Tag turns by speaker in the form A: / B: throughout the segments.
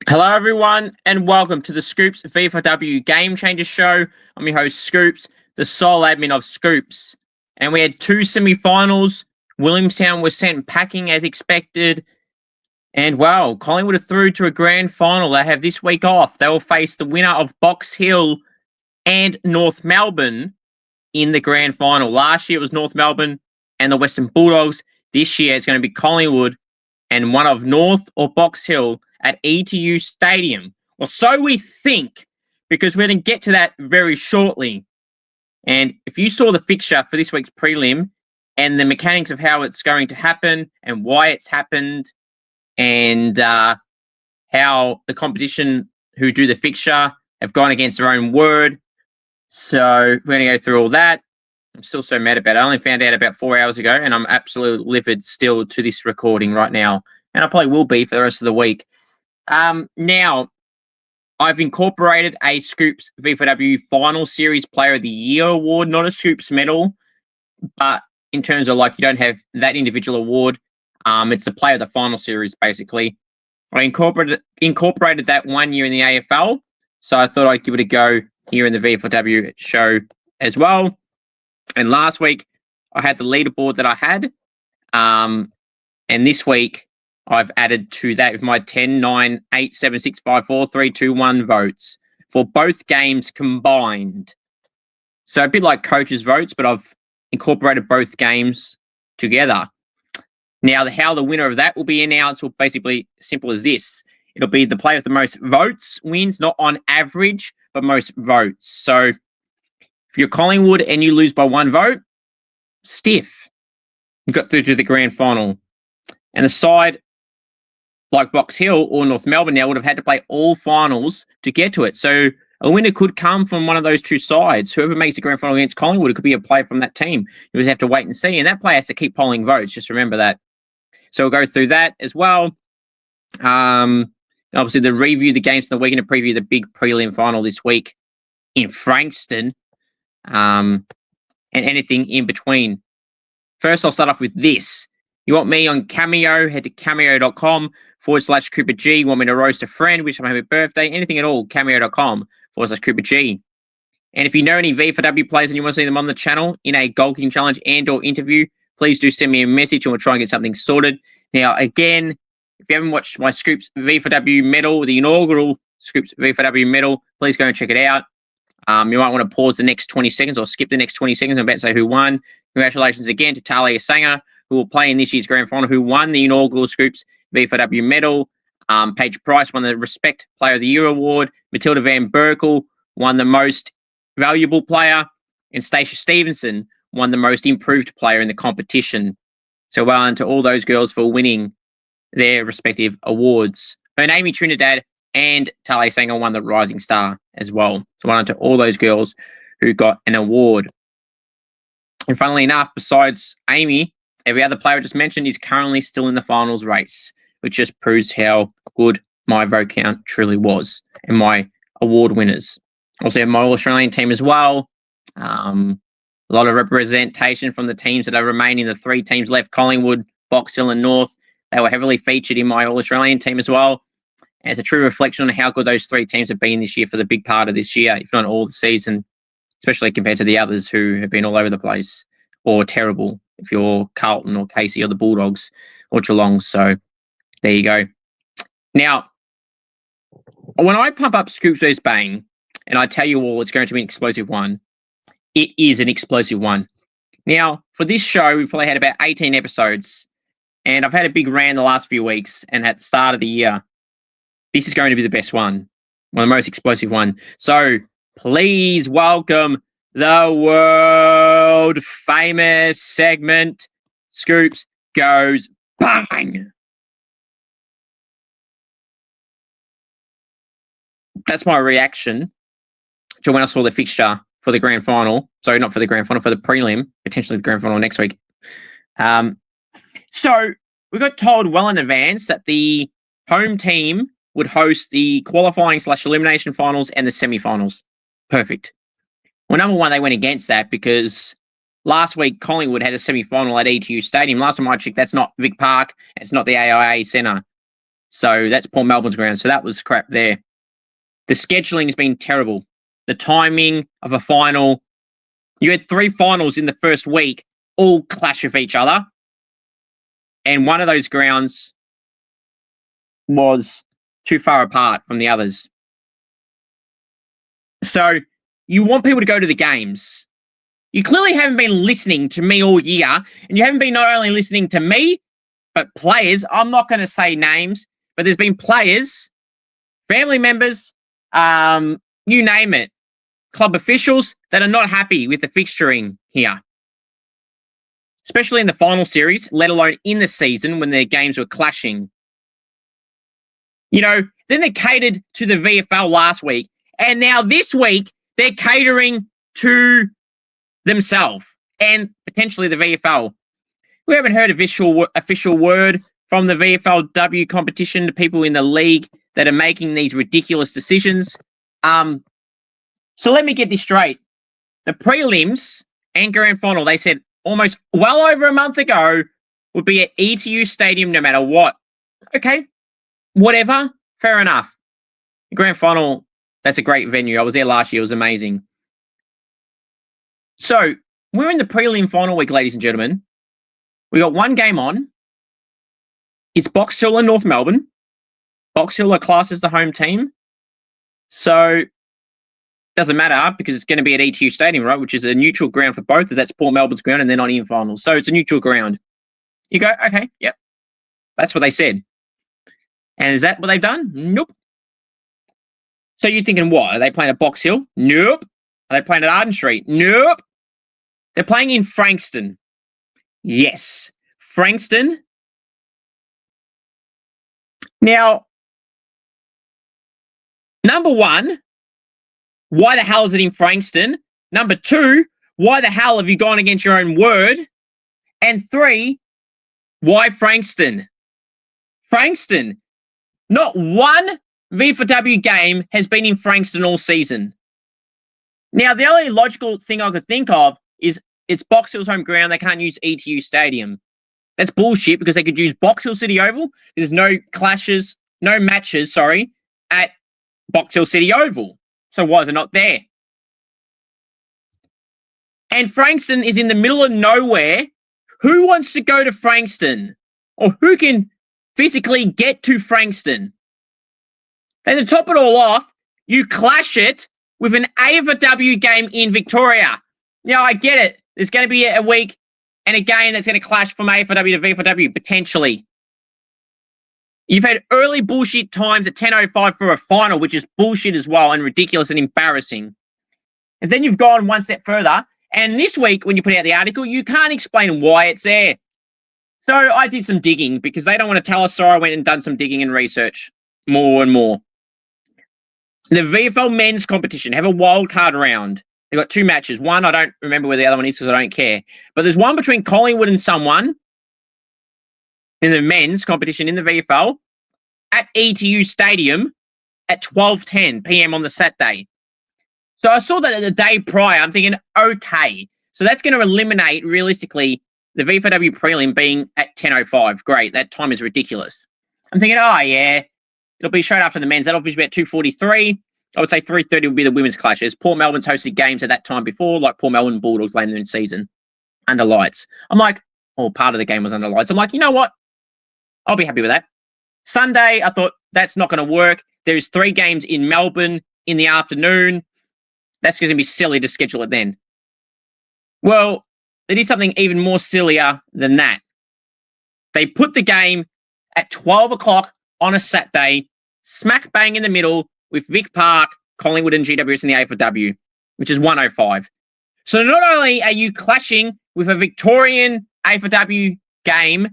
A: Hello, everyone, and welcome to the Scoops VFLW Game Changer Show. I'm your host, Scoops, the sole admin of Scoops. And we had two semi-finals. Williamstown was sent packing as expected. And, well, Collingwood are through to a grand final. They have this week off. They will face the winner of Box Hill and North Melbourne in the grand final. Last year it was North Melbourne and the Western Bulldogs. This year it's going to be Collingwood and one of North or Box Hill at ETU Stadium. Well, so we think, because we're going to get to that very shortly. And if you saw the fixture for this week's prelim and the mechanics of how it's going to happen and why it's happened and how the competition who do the fixture have gone against their own word. So we're going to go through all that. I'm still so mad about it. I only found out about 4 hours ago, and I'm absolutely livid still to this recording right now. And I probably will be for the rest of the week. Now, I've incorporated a Scoops VFLW Final Series Player of the Year award, not a Scoops medal, but in terms of like you don't have that individual award, it's a Player of the Final Series basically. I incorporated that 1 year in the AFL, so I thought I'd give it a go here in the VFLW show as well. And last week I had the leaderboard that I had, and this week I've added to that with my 10, 9, 8, 7, 6, 5, 4, 3, 2, 1 votes for both games combined. So a bit like coaches' votes, but I've incorporated both games together. Now, how the winner of that will be announced will basically simple as this. It'll be the player with the most votes wins, not on average, but most votes. So if you're Collingwood and you lose by 1 vote, stiff. You got through to the grand final. And the side like Box Hill or North Melbourne now would have had to play all finals to get to it. So a winner could come from one of those two sides. Whoever makes the grand final against Collingwood, it could be a player from that team. You just have to wait and see. And that player has to keep polling votes. Just remember that. So we'll go through that as well. Obviously, the review the games in the week and to preview the big prelim final this week in Frankston, and anything in between. First, I'll start off with this. You want me on Cameo, head to cameo.com/Cooper G. You want me to roast a friend, wish them a happy birthday, anything at all, cameo.com/Cooper G. And if you know any VFLW players and you want to see them on the channel in a Goal King Challenge and or interview, please do send me a message and we'll try and get something sorted. Now, again, if you haven't watched my Scoops VFLW medal, the inaugural Scoops VFLW medal, please go and check it out. You might want to pause the next 20 seconds or skip the next 20 seconds. I'm about to say who won. Congratulations again to Talia Sanger, who will play in this year's grand final, who won the inaugural Scoops VFLW medal. Paige Price won the Respect Player of the Year award. Matilda Van Berkel won the Most Valuable Player. And Stacia Stevenson won the Most Improved Player in the competition. So well done to all those girls for winning their respective awards. And Amy Trinidad and Talia Sanger won the Rising Star as well. So well done to all those girls who got an award. And funnily enough, besides Amy, every other player I just mentioned is currently still in the finals race, which just proves how good my vote count truly was and my award winners. Also have my All-Australian team as well. A lot of representation from the teams that are remaining, the 3 teams left, Collingwood, Box Hill and North. They were heavily featured in my All-Australian team as well. And it's a true reflection on how good those 3 teams have been this year for the big part of this year, if not all the season, especially compared to the others who have been all over the place or terrible if you're Carlton or Casey or the Bulldogs or Geelong. So there you go. Now, when I pump up Scoops vs Bang and I tell you all it's going to be an explosive one, it is an explosive one. Now, for this show, we've probably had about 18 episodes, and I've had a big rant the last few weeks, and at the start of the year, this is going to be the best one the most explosive one. So please welcome the world famous segment, Scoops Goes Bang. That's my reaction to when I saw the fixture for the grand final. Sorry, not for the grand final, for the prelim, potentially the grand final next week. So we got told well in advance that the home team would host the qualifying/elimination finals and the semi-finals. Perfect. Well, number one, they went against that because last week Collingwood had a semi-final at ETU Stadium. Last time I checked, that's not Vic Park. It's not the AIA Centre. So that's Port Melbourne's ground. So that was crap there. The scheduling has been terrible. The timing of a final. You had 3 finals in the first week, all clash with each other. And one of those grounds was too far apart from the others. So you want people to go to the games. You clearly haven't been listening to me all year, and you haven't been not only listening to me, but players. I'm not going to say names, but there's been players, family members, you name it, club officials that are not happy with the fixturing here. Especially in the final series, let alone in the season when their games were clashing. You know, then they catered to the VFL last week, and now this week they're catering to themselves and potentially the VFL. We haven't heard official word from the VFLW competition to people in the league that are making these ridiculous decisions. So let me get this straight. The prelims and grand final, they said almost well over a month ago, would be at ETU Stadium no matter what. Okay, whatever, fair enough. The grand final, that's a great venue. I was there last year. It was amazing. So we're in the prelim final week, ladies and gentlemen. We got one game on. It's Box Hill and North Melbourne. Box Hill are classed as the home team. So doesn't matter because it's going to be at ETU Stadium, right? Which is a neutral ground for both. That's Port Melbourne's ground and they're not in finals. So it's a neutral ground. You go, okay, yep. That's what they said. And is that what they've done? Nope. So you're thinking, what? Are they playing at Box Hill? Nope. Are they playing at Arden Street? Nope. They're playing in Frankston. Yes. Frankston. Now, number one, why the hell is it in Frankston? Number two, why the hell have you gone against your own word? And 3, why Frankston? Frankston. Not one VFLW game has been in Frankston all season. Now, the only logical thing I could think of is it's Box Hill's home ground. They can't use ETU Stadium. That's bullshit because they could use Box Hill City Oval. There's no matches, at Box Hill City Oval. So why is it not there? And Frankston is in the middle of nowhere. Who wants to go to Frankston? Or who can physically get to Frankston? Then to top it all off, you clash it with an AFLW game in Victoria. Now, I get it. There's going to be a week and a game that's going to clash from AFLW to VFLW, potentially. You've had early bullshit times at 10:05 for a final, which is bullshit as well and ridiculous and embarrassing. And then you've gone one step further. And this week, when you put out the article, you can't explain why it's there. So I did some digging because they don't want to tell us, so I went and done some digging and research more and more. The VFL men's competition have a wild card round. They've got 2 matches. One, I don't remember where the other one is because I don't care. But there's one between Collingwood and someone in the men's competition in the VFL at ETU Stadium at 12:10 p.m. on the Saturday. So I saw that the day prior. I'm thinking, okay. So that's going to eliminate, realistically, the VFLW prelim being at 10:05. Great. That time is ridiculous. I'm thinking, oh, yeah. It'll be straight after the men's. That'll be about 2:43. I would say 3:30 will be the women's clashes. Port Melbourne's hosted games at that time before, like Port Melbourne Bulldogs later in the season, under lights. I'm like, part of the game was under lights. I'm like, you know what? I'll be happy with that. Sunday, I thought that's not going to work. There's 3 games in Melbourne in the afternoon. That's going to be silly to schedule it then. Well, they did something even more sillier than that. They put the game at 12 o'clock on a Saturday, smack bang in the middle with Vic Park, Collingwood and GWS in the AFLW, which is 1:05. So not only are you clashing with a Victorian AFLW game,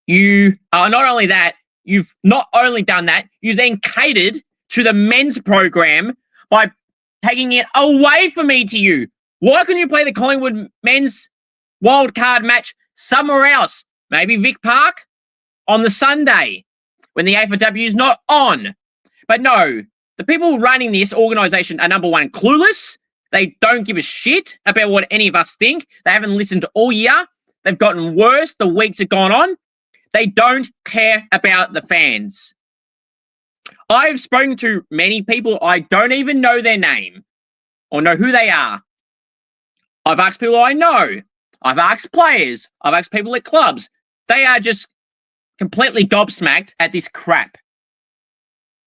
A: you are not only that, you've not only done that, you then catered to the men's program by taking it away from ETU. Why couldn't you play the Collingwood men's wildcard match somewhere else? Maybe Vic Park on the Sunday when the AFLW is not on. But no, the people running this organisation are, number one, clueless. They don't give a shit about what any of us think. They haven't listened all year. They've gotten worse the weeks have gone on. They don't care about the fans. I've spoken to many people, I don't even know their name or know who they are. I've asked people I know. I've asked players. I've asked people at clubs. They are just completely gobsmacked at this crap.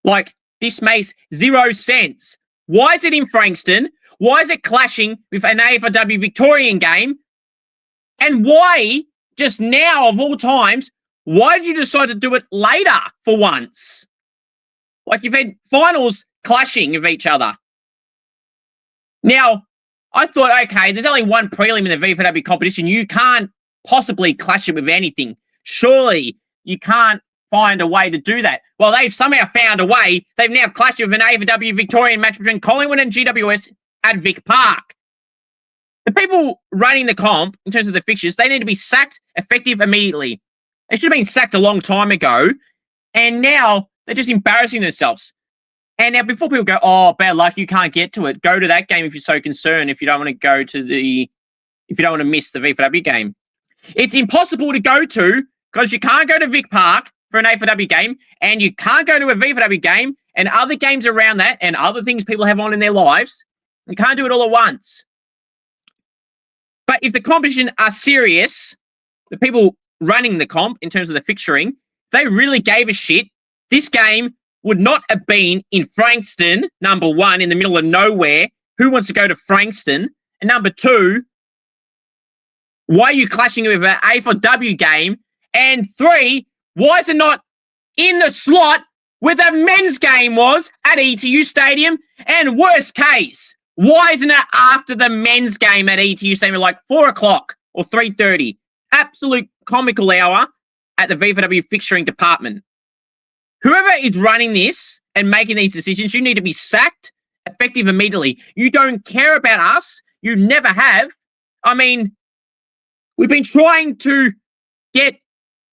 A: Like, this makes 0 sense. Why is it in Frankston? Why is it clashing with an AFLW Victorian game? And why, just now of all times, why did you decide to do it later for once? Like, you've had finals clashing with each other. Now, I thought, okay, there's only one prelim in the VFLW competition. You can't possibly clash it with anything. Surely you can't find a way to do that. Well, they've somehow found a way. They've now clashed with an AFLW Victorian match between Collingwood and GWS at Vic Park. The people running the comp, in terms of the fixtures, they need to be sacked effective immediately. They should have been sacked a long time ago, and now they're just embarrassing themselves. And now, before people go, oh, bad luck, you can't get to it, go to that game if you're so concerned, if you don't want to go to if you don't want to miss the VFLW game. It's impossible to go to because you can't go to Vic Park for an AFLW game, and you can't go to a VFLW game and other games around that and other things people have on in their lives. You can't do it all at once. But if the competition are serious, the people running the comp in terms of the fixturing, they really gave a shit. This game would not have been in Frankston, number one, in the middle of nowhere. Who wants to go to Frankston? And number two, why are you clashing with an AFLW game? And three, why is it not in the slot where the men's game was at ETU Stadium? And worst case, why isn't it after the men's game at ETU Stadium, like 4 o'clock or 3:30? Absolute comical hour at the VFLW fixturing department. Whoever is running this and making these decisions, you need to be sacked effective immediately. You don't care about us. You never have. I mean, we've been trying to get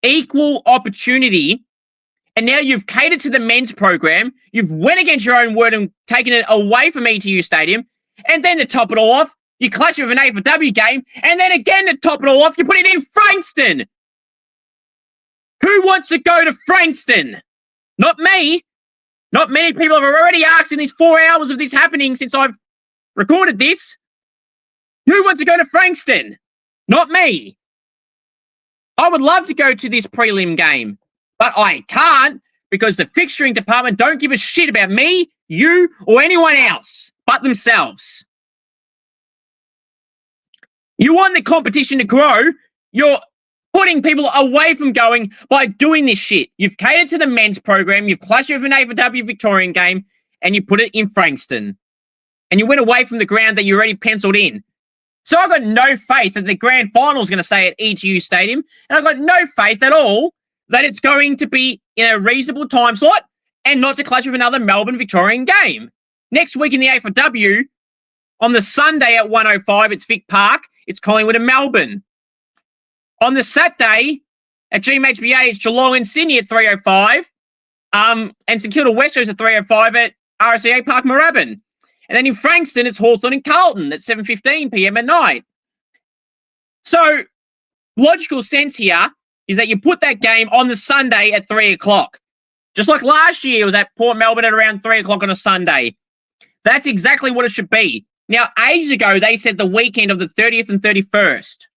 A: equal opportunity, and now you've catered to the men's program. You've went against your own word and taken it away from ETU Stadium. And then to top it all off, you clash with an AFLW game. And then again to top it all off, you put it in Frankston. Who wants to go to Frankston? Not me. Not many people have already asked in these 4 hours of this happening since I've recorded this. Who wants to go to Frankston? Not me. I would love to go to this prelim game, but I can't because the fixturing department don't give a shit about me, you, or anyone else but themselves. You want the competition to grow, you're putting people away from going by doing this shit. You've catered to the men's program, you've clashed with an AFLW Victorian game, and you put it in Frankston. And you went away from the ground that you already penciled in. So I've got no faith that the grand final is going to stay at ETU Stadium, and I've got no faith at all that it's going to be in a reasonable time slot and not to clash with another Melbourne Victorian game. Next week in the AFLW, on the Sunday at 1:05, it's Vic Park, it's Collingwood and Melbourne. On the Saturday at GMHBA, it's Geelong and Sydney at 3:05, and St Kilda West Coast at 3:05 at RSCA Park Moorabbin. And then in Frankston, it's Hawthorn and Carlton at 7:15 p.m. at night. So, logical sense here is that you put that game on the Sunday at 3 o'clock. Just like last year, it was at Port Melbourne at around 3 o'clock on a Sunday. That's exactly what it should be. Now, ages ago, they said the weekend of the 30th and 31st.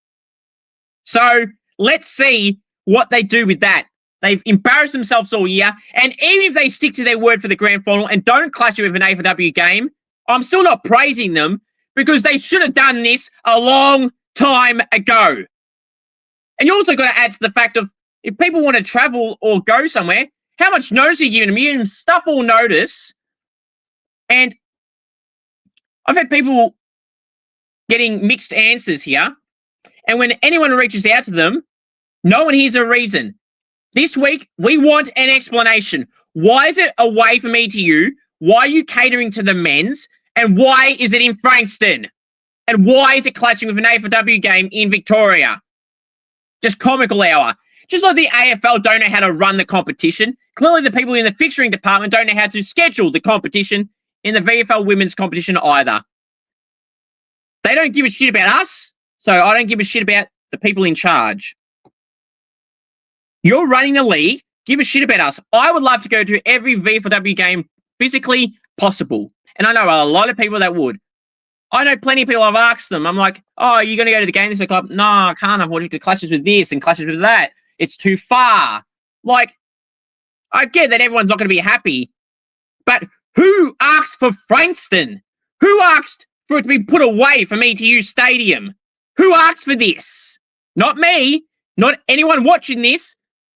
A: So, let's see what they do with that. They've embarrassed themselves all year, and even if they stick to their word for the grand final and don't clash it with an AFLW game, I'm still not praising them because they should have done this a long time ago. And you also got to add to the fact of if people want to travel or go somewhere, how much notice are you giving them? You give them stuff all notice. And I've had people getting mixed answers here. And when anyone reaches out to them, no one hears a reason. This week, we want an explanation. Why is it away from ETU? Why are you catering to the men's? And why is it in Frankston? And why is it clashing with an AFLW game in Victoria? Just comical hour. Just like the AFL don't know how to run the competition, clearly the people in the fixturing department don't know how to schedule the competition in the VFL women's competition either. They don't give a shit about us, so I don't give a shit about the people in charge. You're running the league. Give a shit about us. I would love to go to every VFLW game physically possible. And I know a lot of people that would. I know plenty of people. I've asked them. I'm like, oh, are you going to go to the game this club? No, I can't. Unfortunately, clashes with this and clashes with that. It's too far. Like, I get that everyone's not going to be happy. But who asked for Frankston? Who asked for it to be put away from ETU Stadium? Who asked for this? Not me. Not anyone watching this.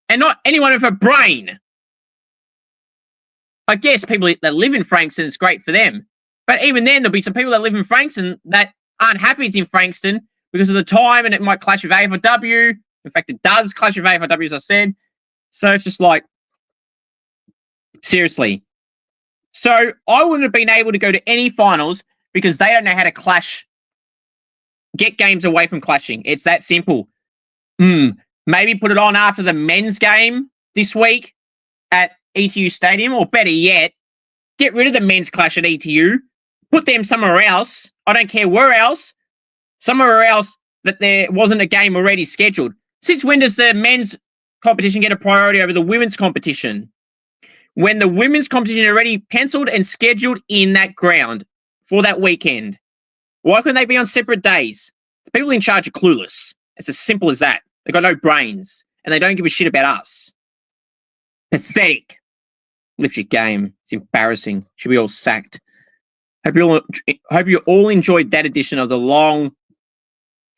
A: And not anyone with a brain. I guess people that live in Frankston, it's great for them. But even then, there'll be some people that live in Frankston that aren't happy it's in Frankston because of the time, and it might clash with AFLW. In fact, it does clash with AFLW, as I said. So it's just like, seriously. So I wouldn't have been able to go to any finals because they don't know how to clash, get games away from clashing. It's that simple. Maybe put it on after the men's game this week at ETU Stadium, or better yet, get rid of the men's clash at ETU, put them somewhere else. I don't care where else, somewhere else that there wasn't a game already scheduled. Since when does the men's competition get a priority over the women's competition? When the women's competition is already penciled and scheduled in that ground for that weekend. Why couldn't they be on separate days? The people in charge are clueless. It's as simple as that. They've got no brains, and they don't give a shit about us. Pathetic. Lift your game. It's embarrassing. Should be all sacked. Hope you all enjoyed that edition of the long,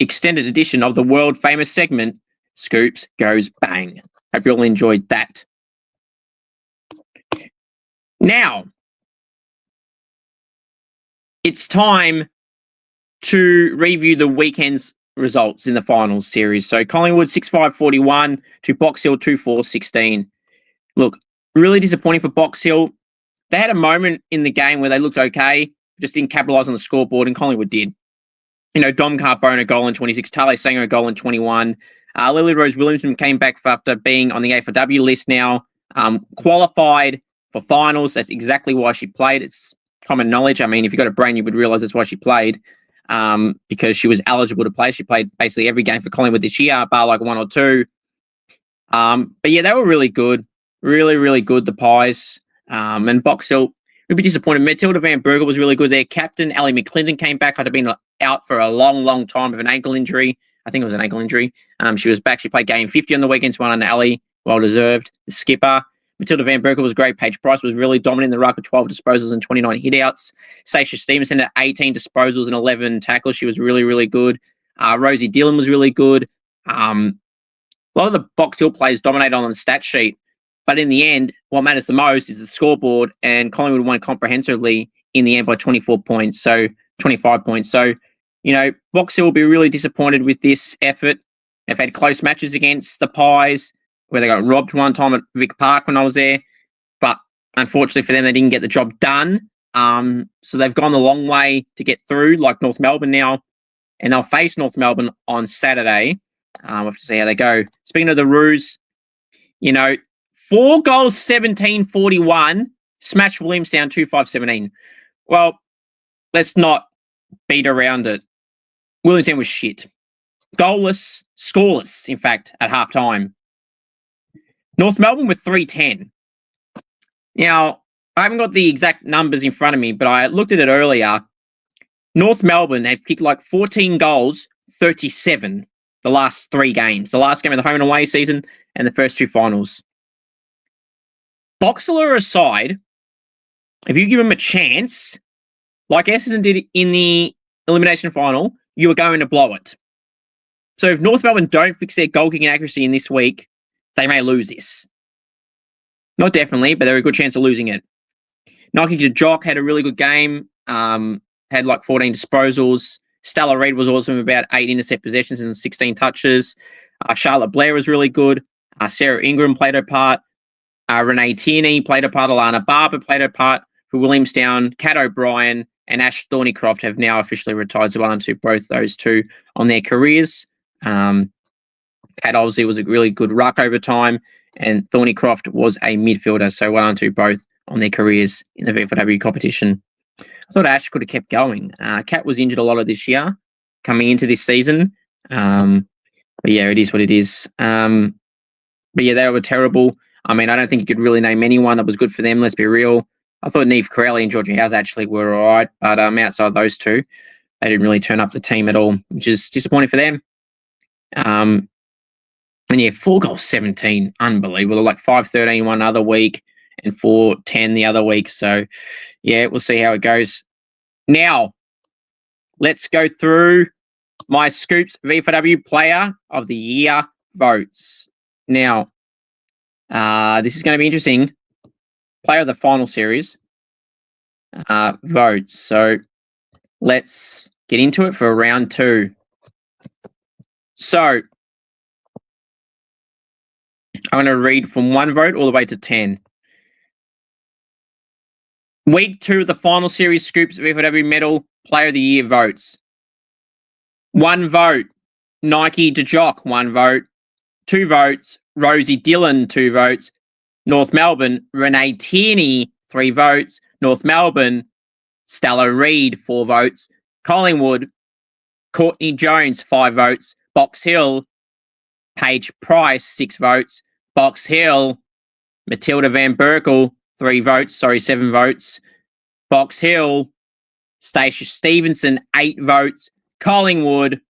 A: extended edition of the world-famous segment, Scoops Goes Bang. Hope you all enjoyed that. Now, it's time to review the weekend's results in the finals series. So Collingwood 6-5-41 to Box Hill 2-4-16. Look, really disappointing for Box Hill. They had a moment in the game where they looked okay, just didn't capitalise on the scoreboard, and Collingwood did. You know, Dom Carbone a goal in 26, Tale Sanger a goal in 21. Lily Rose Williamson came back after being on the AFLW list now, qualified for finals. That's exactly why she played. It's common knowledge. I mean, if you've got a brain, you would realise that's why she played. Because she was eligible to play. She played basically every game for Collingwood this year, bar like one or two. But yeah, they were really good. Really, really good, the Pies. And Box Hill, we'd be disappointed. Matilda Van Bergel was really good. Their captain, Ali McClinton, came back after being out for a long, long time with an ankle injury. I think it was an ankle injury. She was back. She played game 50 on the weekends, one on Ali. Well deserved. The skipper, Matilda Van Berkel, was great. Paige Price was really dominant in the ruck with 12 disposals and 29 hitouts. Sasha Stevenson had 18 disposals and 11 tackles. She was really, really good. Rosie Dillon was really good. A lot of the Box Hill players dominated on the stat sheet. But in the end, what matters the most is the scoreboard, and Collingwood won comprehensively in the end by 25 points. So, you know, Box Hill will be really disappointed with this effort. They've had close matches against the Pies, where they got robbed one time at Vic Park when I was there. But unfortunately for them, they didn't get the job done. So they've gone a long way to get through, like North Melbourne now. And they'll face North Melbourne on Saturday. We'll have to see how they go. Speaking of the Roos, you know, 4 goals, 17-41, smashed Williamstown 2-5-17. Well, let's not beat around it. Williamstown was shit. Goalless, scoreless, in fact, at halftime. North Melbourne with 3-10. Now, I haven't got the exact numbers in front of me, but I looked at it earlier. North Melbourne have kicked like 14 goals, 37 the last 3 games. The last game of the home and away season and the first 2 finals. Boxler aside, if you give them a chance, like Essendon did in the elimination final, you are going to blow it. So if North Melbourne don't fix their goal kicking accuracy in this week, they may lose this. Not definitely, but they're a good chance of losing it. Nike Jock had a really good game, had like 14 disposals. Stella Reid was awesome, about 8 intercept possessions and 16 touches. Charlotte Blair was really good. Sarah Ingram played her part. Renee Tierney played a part. Alana Barber played her part for Williamstown. Kat O'Brien and Ash Thornycroft have now officially retired. So well done to both those two on their careers. Kat obviously was a really good ruck over time, and Thornycroft was a midfielder. So well done to both on their careers in the VFLW competition. I thought Ash could have kept going. Kat was injured a lot of this year, coming into this season. But yeah, it is what it is. But yeah, they were terrible. I mean, I don't think you could really name anyone that was good for them. Let's be real. I thought Neve Corelli and Georgia House actually were all right, but outside those two, they didn't really turn up the team at all, which is disappointing for them. And yeah, 4 goals, 17, unbelievable. Like 5-13 one other week and 4-10 the other week. So yeah, we'll see how it goes. Now, let's go through my Scoops VFLW Player of the Year votes. Now, this is going to be interesting. Player of the final series votes. So let's get into it for round 2. So I'm going to read from 1 vote all the way to 10. Week 2 of the final series Scoops VFLW Medal Player of the Year votes. 1 vote, Nike DeJock, 1 vote. 2 votes, Rosie Dillon, 2 votes. North Melbourne, Renee Tierney, 3 votes. North Melbourne, Stella Reid, 4 votes. Collingwood, Courtney Jones, 5 votes. Box Hill, Paige Price, 6 votes. Box Hill, Matilda Van Berkel, 7 votes. Box Hill, Stacia Stevenson, 8 votes. Collingwood,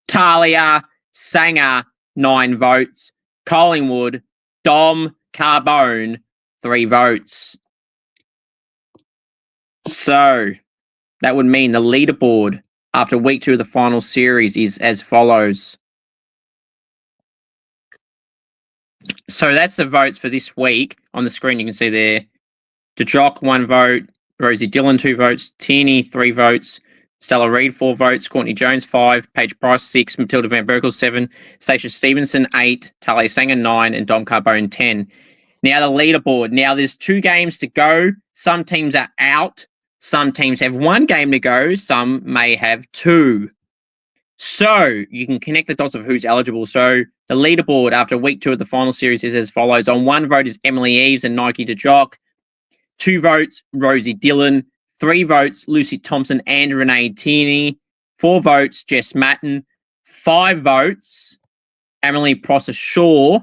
A: Talia Sanger, 9 votes. Collingwood, Dom Carbone, 3 votes. So that would mean the leaderboard after week 2 of the final series is as follows. So that's the votes for this week. On the screen, you can see there. DeJock, 1 vote. Rosie Dillon, 2 votes. Tierney, 3 votes. Stella Reid, 4 votes. Courtney Jones, 5. Paige Price, 6. Matilda Van Berkel, 7. Stacia Stevenson, 8. Talia Sanger, 9. And Dom Carbone, 10. Now the leaderboard. Now there's 2 games to go. Some teams are out. Some teams have 1 game to go. Some may have 2. So you can connect the dots of who's eligible. So the leaderboard after week 2 of the final series is as follows. On 1 vote is Emily Eves and Nike DeJock. 2 votes, Rosie Dillon. 3 votes, Lucy Thompson and Renee Tierney. 4 votes, Jess Matten. 5 votes, Emily Prosser-Shaw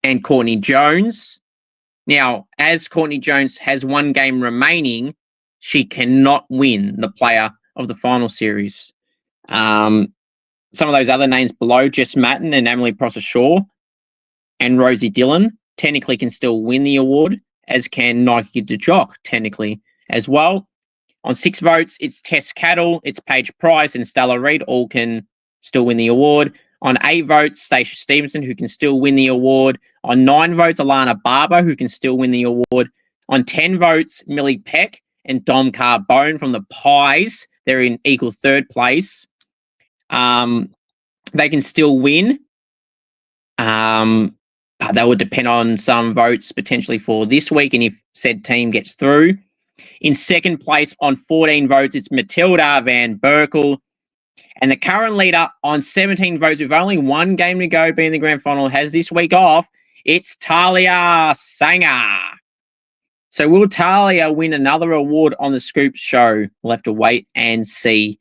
A: and Courtney Jones. Now, as Courtney Jones has 1 game remaining, she cannot win the Player of the Final Series. Some of those other names below, Jess Matten and Emily Prosser-Shaw and Rosie Dillon, technically can still win the award, as can Nike DeJock, technically, as well. On 6 votes, it's Tess Cattle, it's Paige Price, and Stella Reid, all can still win the award. On 8 votes, Stacia Stevenson, who can still win the award. On 9 votes, Alana Barber, who can still win the award. On 10 votes, Millie Peck and Dom Carbone from the Pies. They're in equal 3rd place. They can still win. That would depend on some votes potentially for this week and if said team gets through. In 2nd place on 14 votes, it's Matilda Van Berkel. And the current leader on 17 votes with only 1 game to go being the grand final has this week off. It's Talia Sanger. So will Talia win another award on the Scoops show? We'll have to wait and see.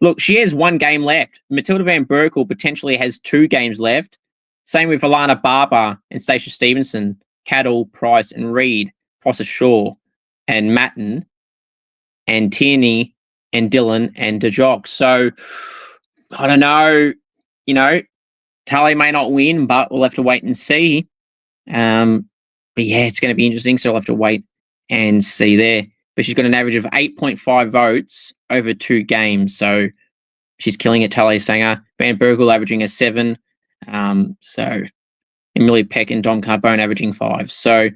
A: Look, she has 1 game left. Matilda Van Berkel potentially has 2 games left. Same with Alana Barber and Stacia Stevenson, Cattle, Price and Reid, Prosser-Shaw and Matten and Tierney and Dillon and DeJock. So, I don't know, Talia may not win, but we'll have to wait and see. But yeah, it's going to be interesting, so we'll have to wait and see there. But she's got an average of 8.5 votes over 2 games, so she's killing it, Talia Sanger. Van Berkel averaging a 7. So Emily Peck and Dom Carbone averaging 5. So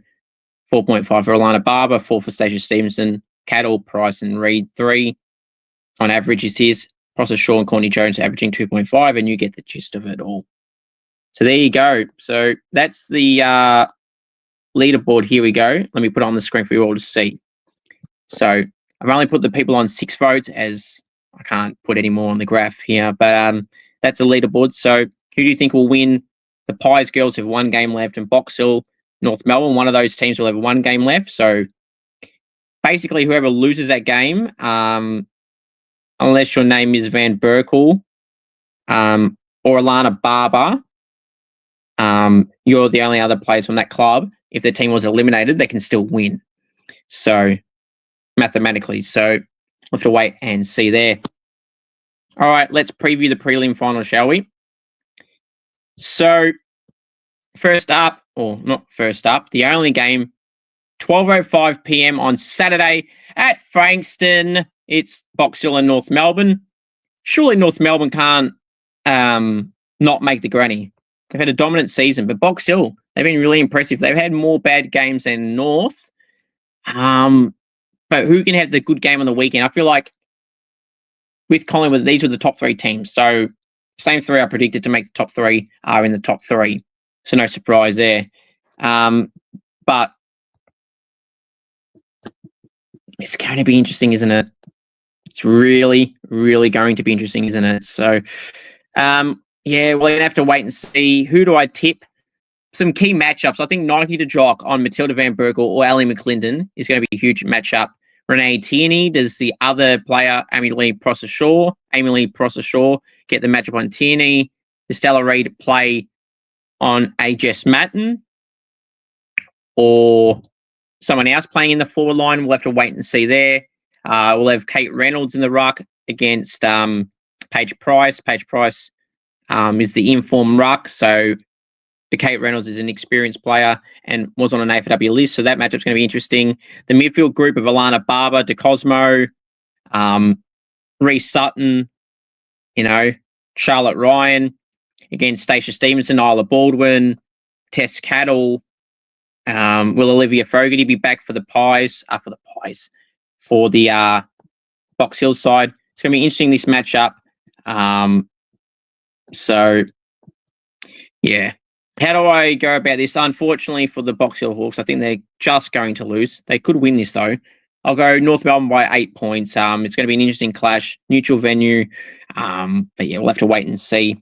A: 4.5 for Alana Barber, 4 for Stacia Stevenson, Cattle, Price and Reid, 3. On average is his. Prosser-Shaw and Courtney Jones averaging 2.5, and you get the gist of it all. So there you go. So that's the leaderboard. Here we go. Let me put it on the screen for you all to see. So I've only put the people on 6 votes as I can't put any more on the graph here, but that's the leaderboard. So who do you think will win? The Pies girls have 1 game left, and Box Hill, North Melbourne, one of those teams will have 1 game left. So basically whoever loses that game, unless your name is Van Berkel, or Alana Barber, you're the only other players from that club. If the team was eliminated, they can still win. So mathematically, so we'll have to wait and see there. All right, let's preview the prelim final, shall we? So first up, or not first up, the only game, 12:05 p.m. on Saturday at Frankston. It's Box Hill and North Melbourne. Surely North Melbourne can't not make the granny. They've had a dominant season, but Box Hill, they've been really impressive. They've had more bad games than North. But who can have the good game on the weekend? I feel like with Collingwood, these were the top three teams. So same three I predicted to make the top three are in the top three. So no surprise there. But it's going to be interesting, isn't it? It's really, really going to be interesting, isn't it? So, yeah, we're going to have to wait and see. Who do I tip? Some key matchups. I think Nike to Jock on Matilda Van Berkel or Ali McClendon is going to be a huge matchup. Renee Tierney does the other player, Amy Lee Prosser-Shaw, get the matchup on Tierney. Does Stella Reid play on a Jess Matten or someone else playing in the forward line? We'll have to wait and see there. We'll have Kate Reynolds in the ruck against Paige Price. Paige Price is the informed ruck, so Kate Reynolds is an experienced player and was on an AFLW list, so that matchup's going to be interesting. The midfield group of Alana Barber, DeCosmo, Reece Sutton, Charlotte Ryan against Stacia Stevenson, Isla Baldwin, Tess Cattle. Will Olivia Fogarty be back for the for the Box Hill side? It's going to be interesting, this matchup. So, yeah. How do I go about this? Unfortunately for the Box Hill Hawks, I think they're just going to lose. They could win this, though. I'll go North Melbourne by 8 points. It's going to be an interesting clash, neutral venue. But yeah, we'll have to wait and see.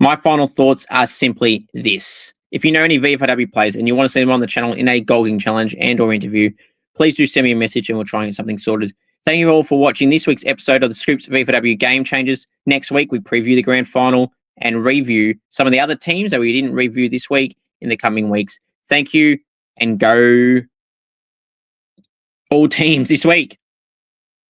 A: My final thoughts are simply this. If you know any VFLW players and you want to see them on the channel in a Golding Challenge and or interview, please do send me a message and we'll try and get something sorted. Thank you all for watching this week's episode of the Scoops VFLW Game Changers. Next week, we preview the grand final and review some of the other teams that we didn't review this week in the coming weeks. Thank you, and go all teams this week.